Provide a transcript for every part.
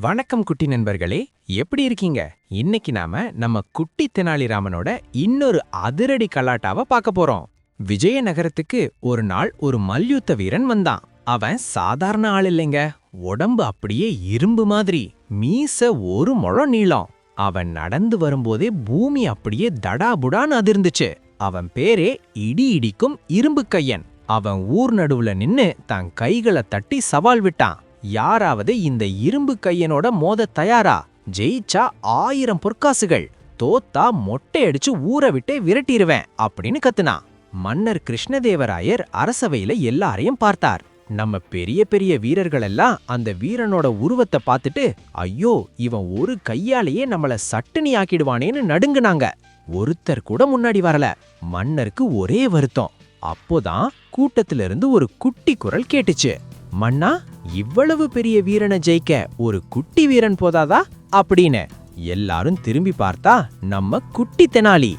வணக்கம் குட்டி நண்பர்களே, எப்படி இருக்கீங்க? இன்னைக்கு நாம நம்ம குட்டி தெனாலிராமனோட இன்னொரு அதிரடி கலாட்டாவை பார்க்க போறோம். விஜயநகரத்துக்கு ஒரு நாள் ஒரு மல்யுத்த வீரன் வந்தான். அவன் சாதாரண ஆள் இல்லைங்க. உடம்பு அப்படியே இரும்பு மாதிரி, மீச ஒரு முழம் நீளம். அவன் நடந்து வரும்போதே பூமி அப்படியே தடாபுடான்னு அதிர்ந்துச்சு. அவன் பேரே இடி இடிக்கும் இரும்பு கையன். அவன் ஊர் நடுவுல நின்னு தன் கைகளை தட்டி சவால் விட்டான். யாராவது இந்த இரும்பு கையனோட மோத தயாரா? ஜெயிச்சா 1000 பொற்காசுகள், தோத்தா மொட்டையடிச்சு ஊரை விட்டே விரட்டிடுவேன் அப்படின்னு கத்துனான். மன்னர் கிருஷ்ணதேவராயர் அரசவையில எல்லாரையும் பார்த்தார். நம்ம பெரிய பெரிய வீரர்கள் எல்லாம் அந்த வீரனோட உருவத்தை பார்த்துட்டு, ஐயோ, இவன் ஒரு கையாலேயே நம்மள சட்டுனி ஆக்கிடுவானேன்னு நடுங்குனாங்க. ஒருத்தர் கூட முன்னாடி வரல. மன்னருக்கு ஒரே வருத்தம். அப்போதான் கூட்டத்திலிருந்து ஒரு குட்டி குரல் கேட்டுச்சு. மன்னா, இவ்வளவு பெரிய வீரனை ஜெயிக்க ஒரு குட்டி வீரன் போதாதா அப்படின்னு. எல்லாரும் திரும்பி பார்த்தா நம்ம குட்டி தெனாலி.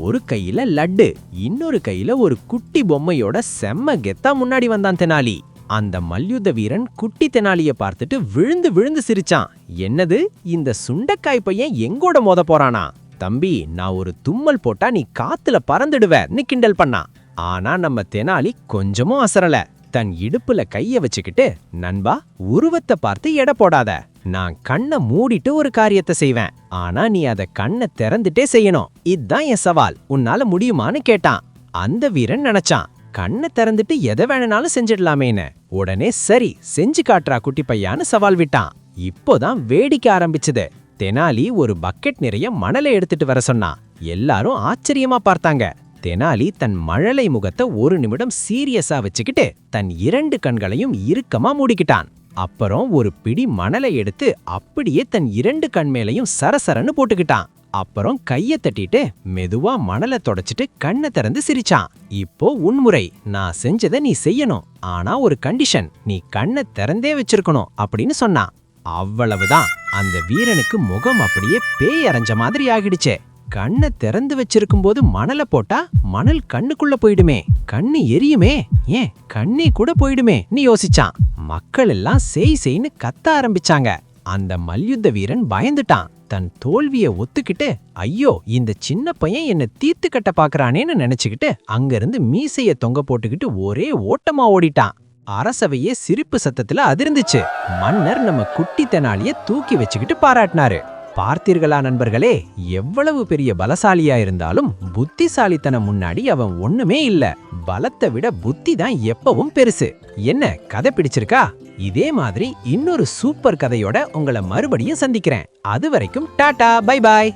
ஒரு கையில லட்டு, இன்னொரு கையில ஒரு குட்டி பொம்மையோட செம்ம கெத்தா முன்னாடி வந்தான் தெனாலி. அந்த மல்யுத்த வீரன் குட்டி தெனாலிய பார்த்துட்டு விழுந்து விழுந்து சிரிச்சான். என்னது, இந்த சுண்டக்காய் பையன் எங்கோட மோத போறானா? தம்பி, நான் ஒரு தும்மல் போட்டா நீ காத்துல பறந்துடுவேன்னு கிண்டல் பண்ணான். ஆனா நம்ம தெனாலி கொஞ்சமும் அசரல. தன் இடுப்புல கைய வச்சுக்கிட்டு, நண்பா, உருவத்தை பார்த்து எடை போடாத. நான் கண்ணை மூடிட்டு ஒரு காரியத்தை செய்வேன். ஆனா நீ அத கண்ணை திறந்துட்டே செய்யணும். இதுதான் என் சவால். உன்னால முடியுமான்னு கேட்டான். அந்த வீரன் நினைச்சான், கண்ணை திறந்துட்டு எதை வேணும்னாலும் செஞ்சிடலாமேன்னு. உடனே சரி, செஞ்சு காட்டுறா குட்டி பையான்னு சவால் விட்டான். இப்போதான் வேடிக்கை ஆரம்பிச்சது. தெனாலி ஒரு பக்கெட் நிறைய மணலை எடுத்துட்டு வர சொன்னான். எல்லாரும் ஆச்சரியமா பார்த்தாங்க. தெனாலி தன் மழலை முகத்தை ஒரு நிமிடம் சீரியஸா வச்சுக்கிட்டு தன் 2 கண்களையும் இறுக்கமா மூடிக்கிட்டான். அப்புறம் ஒரு பிடி மணலை எடுத்து அப்படியே தன் 2 கண் மேலையும் சரசரன்னு போட்டுக்கிட்டான். அப்புறம் கைய தட்டிட்டு மெதுவா மணலை தொடச்சிட்டு கண்ணை திறந்து சிரிச்சான். இப்போ உன்முறை, நான் செஞ்சதை நீ செய்யணும். ஆனா ஒரு கண்டிஷன், நீ கண்ணை திறந்தே வச்சிருக்கணும் அப்படின்னு சொன்னான். அவ்வளவுதான். அந்த வீரனுக்கு முகம் அப்படியே பேய் அரைஞ்ச மாதிரி ஆகிடுச்சே. கண்ணை திறந்து வச்சிருக்கும் போது மணலை போட்டா மணல் கண்ணுக்குள்ள போயிடுமே, கண்ணு எரியுமே, ஏன் கண்ணே கூட போயிடுமே நீ யோசிச்சான். மக்கள் எல்லாம் செய்ன்னு கத்த ஆரம்பிச்சாங்க. அந்த மல்யுத்த வீரன் பயந்துட்டான். தன் தோல்வியை ஒத்துக்கிட்டு, ஐயோ, இந்த சின்ன பையன் என்ன தீர்த்து கட்ட பாக்குறானேன்னு நினைச்சுக்கிட்டு அங்கிருந்து மீசைய தொங்க போட்டுக்கிட்டு ஒரே ஓட்டமா ஓடிட்டான். அரசவையே சிரிப்பு சத்தத்துல அதிர்ந்துச்சு. மன்னர் நம்ம குட்டி தெனாலிய தூக்கி வச்சுக்கிட்டு பாராட்டினாரு. பார்த்தீர்களா நண்பர்களே, எவ்வளவு பெரிய பலசாலியா இருந்தாலும் புத்திசாலித்தனம் முன்னாடி அவன் ஒண்ணுமே இல்ல. பலத்தை விட புத்தி தான் எப்பவும் பெருசு. என்ன கதை பிடிச்சிருக்கா? இதே மாதிரி இன்னொரு சூப்பர் கதையோட உங்களை மறுபடியும் சந்திக்கிறேன். அது வரைக்கும் டாடா, பை பாய்.